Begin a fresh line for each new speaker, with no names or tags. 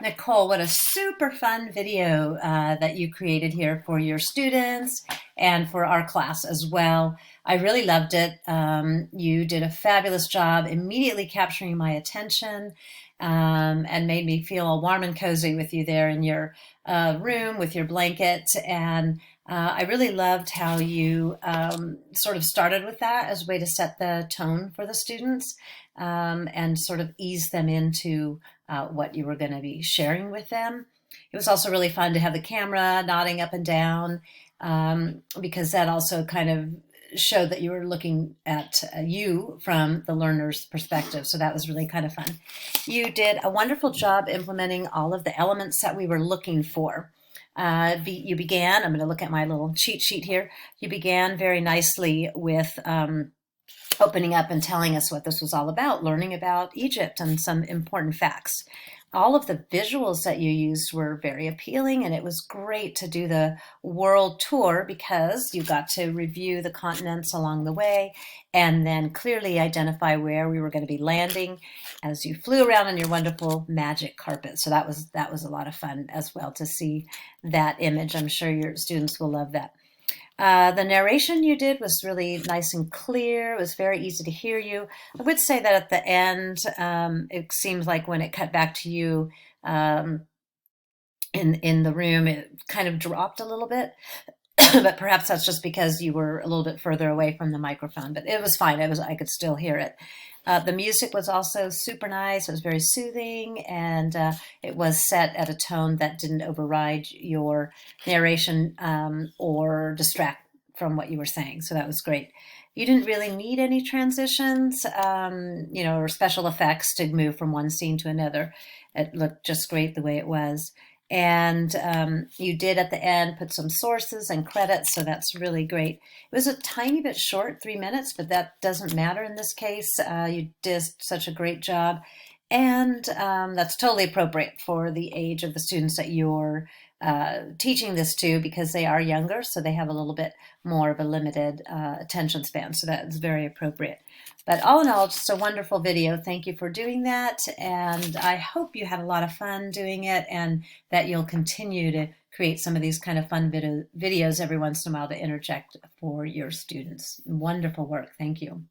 Nicole, what a super fun video that you created here for your students and for our class as well. I really loved it. You did a fabulous job immediately capturing my attention and made me feel all warm and cozy with you there in your room with your blanket. And I really loved how you sort of started with that as a way to set the tone for the students and sort of ease them into what you were going to be sharing with them. It was also really fun to have the camera nodding up and down because that also kind of showed that you were looking at you from the learner's perspective. So that was really kind of fun. You did a wonderful job implementing all of the elements that we were looking for. You began, I'm going to look at my little cheat sheet here. You began very nicely with opening up and telling us what this was all about, learning about Egypt and some important facts. All of the visuals that you used were very appealing, and it was great to do the world tour because you got to review the continents along the way and then clearly identify where we were going to be landing as you flew around on your wonderful magic carpet. So that was a lot of fun as well to see that image. I'm sure your students will love that. The narration you did was really nice and clear. It was very easy to hear you. I would say that at the end, it seems like when it cut back to you in the room, it kind of dropped a little bit. But perhaps that's just because you were a little bit further away from the microphone. But it was fine. I could still hear it. The music was also super nice. It was very soothing, and it was set at a tone that didn't override your narration or distract from what you were saying. So that was great. You didn't really need any transitions, or special effects to move from one scene to another. It looked just great the way it was. And you did at the end put some sources and credits, so that's really great. It was a tiny bit short, 3 minutes, but that doesn't matter in this case. You did such a great job, and that's totally appropriate for the age of the students that you're teaching this to because they are younger, so they have a little bit more of a limited attention span, so that's very appropriate. But all in all, just a wonderful video. Thank you for doing that, and I hope you had a lot of fun doing it and that you'll continue to create some of these kind of fun videos every once in a while to interject for your students. Wonderful work. Thank you.